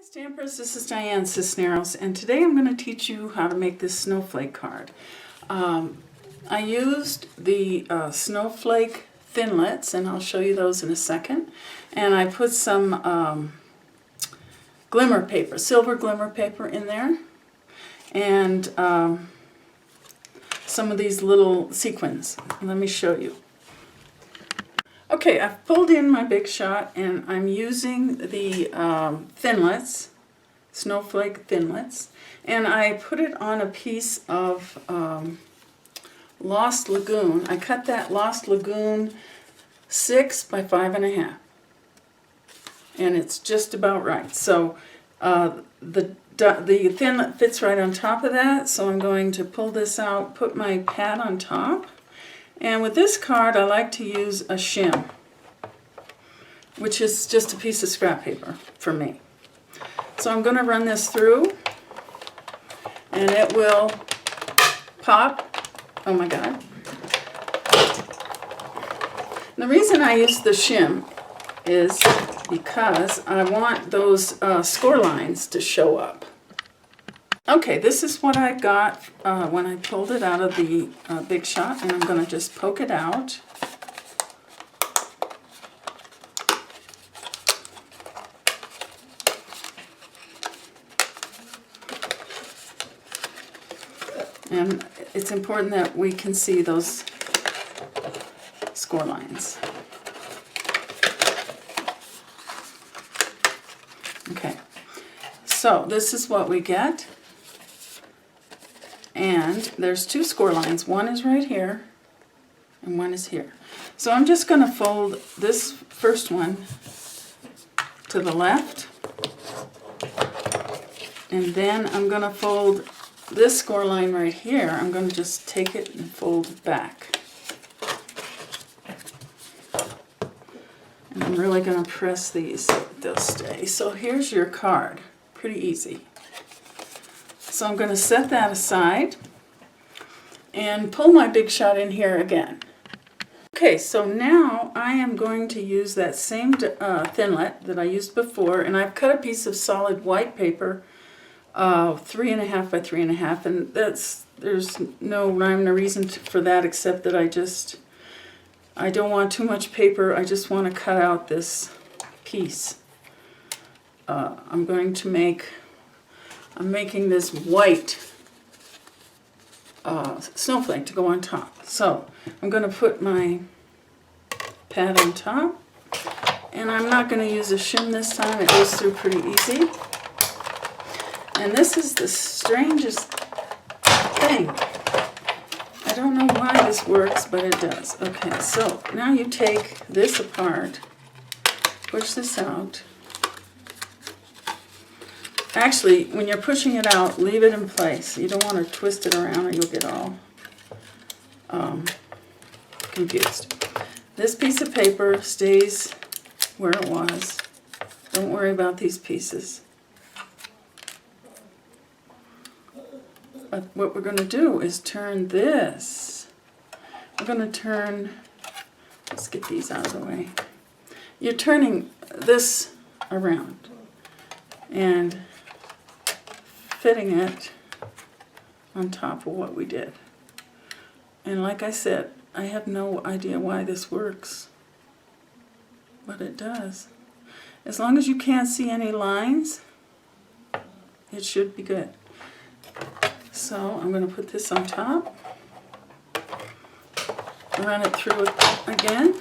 Stampers, this is Diane Cisneros, and today I'm going to teach you how to make this snowflake card. I used the Snowflake Thinlits, and I'll show you those in a second, and I put some glimmer paper, silver glimmer paper in there, and some of these little sequins. Let me show you. Okay, I've pulled in my Big Shot and I'm using the Thinlits, Snowflake Thinlits, and I put it on a piece of Lost Lagoon. I cut that Lost Lagoon 6 by 5.5, and it's just about right. So the Thinlit fits right on top of that, so I'm going to pull this out, put my pad on top. And with this card, I like to use a shim, which is just a piece of scrap paper for me. So I'm going to run this through, and it will pop. Oh my God. And the reason I use the shim is because I want those score lines to show up. Okay, this is what I got when I pulled it out of the Big Shot, and I'm going to just poke it out. And it's important that we can see those score lines. Okay, so this is what we get. And there's two score lines. One is right here, and one is here. So I'm just going to fold this first one to the left, and then I'm going to fold this score line right here. I'm going to just take it and fold it back. And I'm really going to press these so they'll stay. So here's your card. Pretty easy. So I'm going to set that aside and pull my Big Shot in here again. Okay, so now I am going to use that same Thinlit that I used before, and I've cut a piece of solid white paper, 3.5 by 3.5, and there's no rhyme or reason for that except that I don't want too much paper. I just want to cut out this piece. I'm making this white snowflake to go on top. So I'm going to put my pad on top, and I'm not going to use a shim this time. It goes through pretty easy. And this is the strangest thing. I don't know why this works, but it does. Okay, so now you take this apart, push this out. Actually, when you're pushing it out, leave it in place. You don't want to twist it around or you'll get all confused. This piece of paper stays where it was. Don't worry about these pieces. But what we're going to do is turn this. We're going to turn, let's get these out of the way. You're turning this around and fitting it on top of what we did. And like I said, I have no idea why this works, but it does. As long as you can't see any lines, it should be good. So I'm going to put this on top, run it through it again.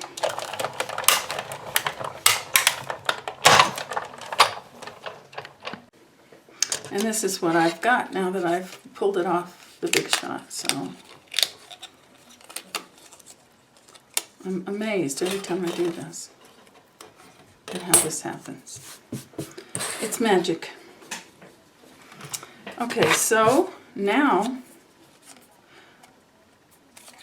And this is what I've got now that I've pulled it off the Big Shot. So I'm amazed every time I do this at how this happens. It's magic. Okay, so now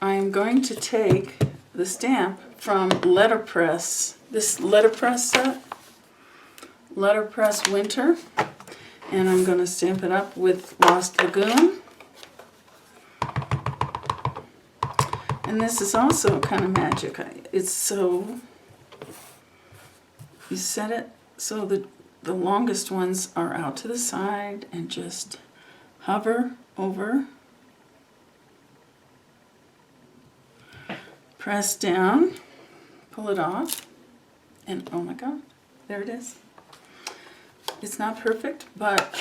I am going to take the stamp from Letterpress, this Letterpress set, Letterpress Winter, and I'm going to stamp it up with Lost Lagoon. And this is also kind of magic. It's so, you set it so that the longest ones are out to the side and just hover over, press down, pull it off, and oh my God, there it is. It's not perfect, but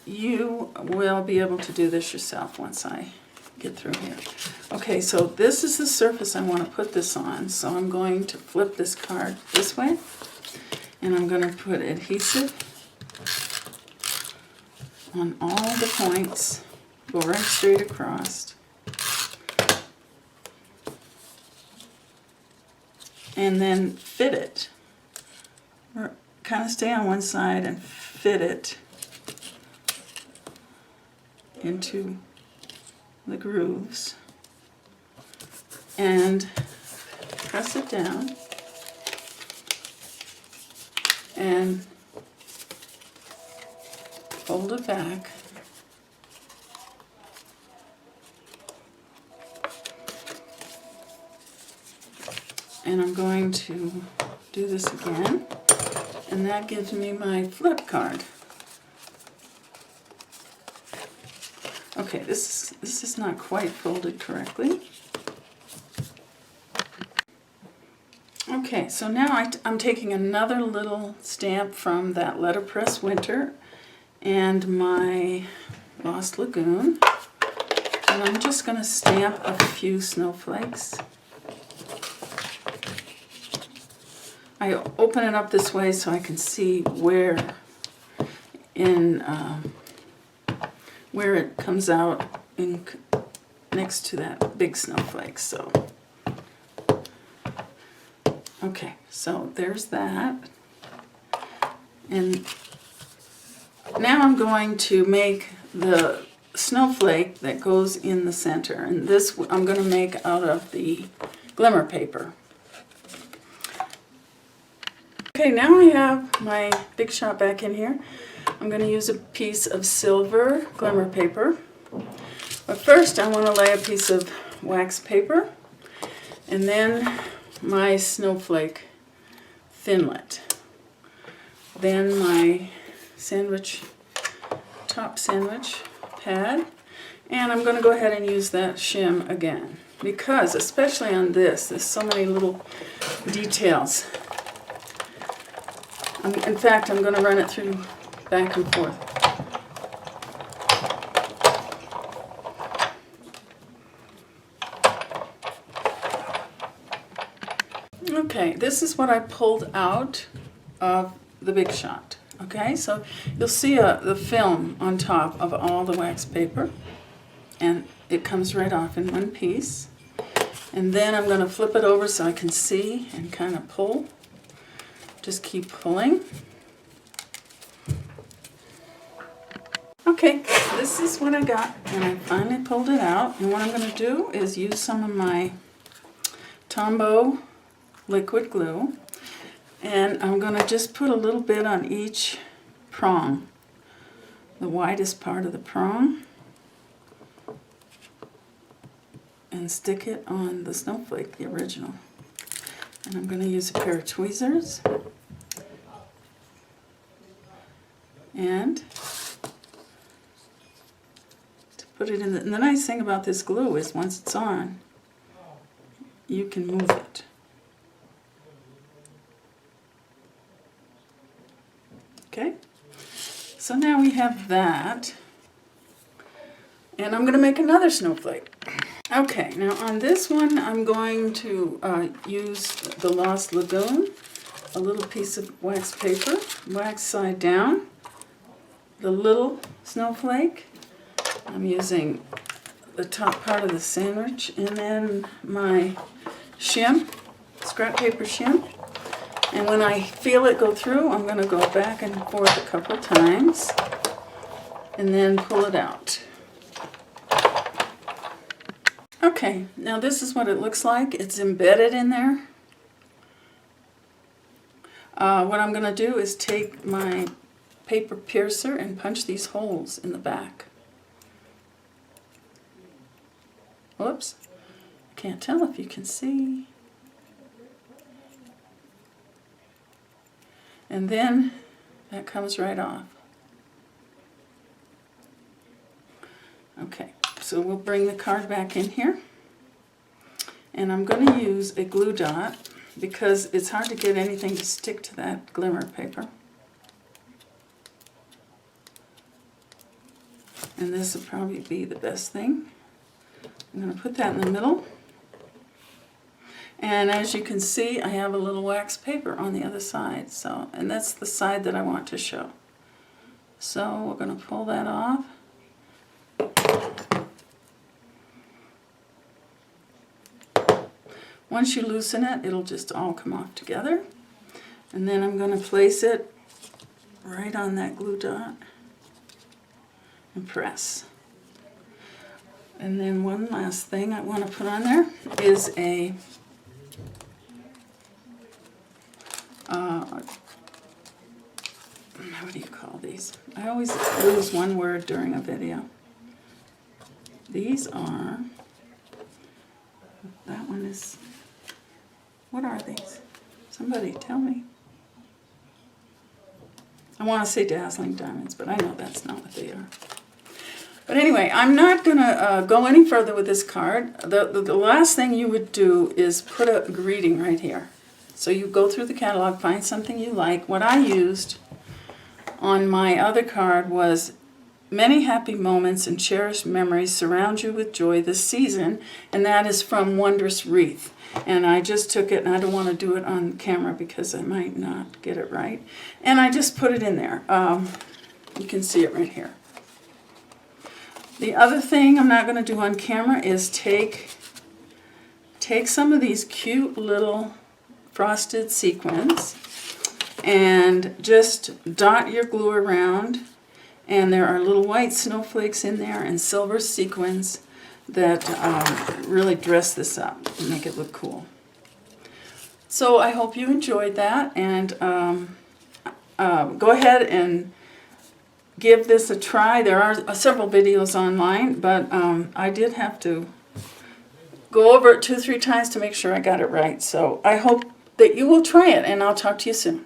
you will be able to do this yourself once I get through here. Okay, so this is the surface I want to put this on. So I'm going to flip this card this way, and I'm going to put adhesive on all the points, go right straight across. And then fit it. Or kind of stay on one side and fit it into the grooves and press it down and fold it back. And I'm going to do this again, and that gives me my flip card. Okay, this is not quite folded correctly. Okay, so now I'm taking another little stamp from that Letterpress Winter and my Lost Lagoon, and I'm just going to stamp a few snowflakes. I open it up this way so I can see where it comes out next to that big snowflake. So, okay, so there's that. And now I'm going to make the snowflake that goes in the center. And this I'm going to make out of the glimmer paper. Okay, now I have my Big Shot back in here. I'm going to use a piece of silver glimmer paper. But first I want to lay a piece of wax paper and then my snowflake thinlit. Then my top sandwich pad. And I'm going to go ahead and use that shim again. Because, especially on this, there's so many little details. In fact, I'm going to run it through back and forth. Okay, this is what I pulled out of the Big Shot. Okay, so you'll see the film on top of all the wax paper, and it comes right off in one piece. And then I'm going to flip it over so I can see and kind of pull. Just keep pulling. Okay, this is what I got, and I finally pulled it out. And what I'm going to do is use some of my Tombow liquid glue, and I'm going to just put a little bit on each prong, the widest part of the prong, and stick it on the snowflake, the original. And I'm going to use a pair of tweezers and to put it in. And the nice thing about this glue is once it's on, you can move it. Okay, so now we have that, and I'm going to make another snowflake. Okay, now on this one I'm going to use the Lost Lagoon, a little piece of wax paper, wax side down, the little snowflake. I'm using the top part of the sandwich, and then my shim, scrap paper shim. And when I feel it go through, I'm going to go back and forth a couple times and then pull it out. Okay, now this is what it looks like. It's embedded in there. What I'm going to do is take my paper piercer and punch these holes in the back. Whoops, I can't tell if you can see. And then That comes right off. Okay, so we'll bring the card back in here. And I'm going to use a glue dot because it's hard to get anything to stick to that glimmer paper. And this will probably be the best thing. I'm going to put that in the middle. And as you can see, I have a little wax paper on the other side. So, and that's the side that I want to show. So we're going to pull that off. Once you loosen it, it'll just all come off together. And then I'm going to place it right on that glue dot and press. And then one last thing I want to put on there is a what do you call these? I always lose one word during a video. These are, that one is, what are these? Somebody tell me. I want to say dazzling diamonds, but I know that's not what they are. But anyway, I'm not going to go any further with this card. The last thing you would do is put a greeting right here. So you go through the catalog, find something you like. What I used on my other card was, many happy moments and cherished memories surround you with joy this season, and that is from Wondrous Wreath. And I just took it, and I don't want to do it on camera because I might not get it right. And I just put it in there. You can see it right here. The other thing I'm not going to do on camera is take some of these cute little frosted sequins and just dot your glue around. And there are little white snowflakes in there and silver sequins that really dress this up and make it look cool. So I hope you enjoyed that, and go ahead and give this a try. There are several videos online, but I did have to go over it 2 or 3 times to make sure I got it right. So I hope that you will try it, and I'll talk to you soon.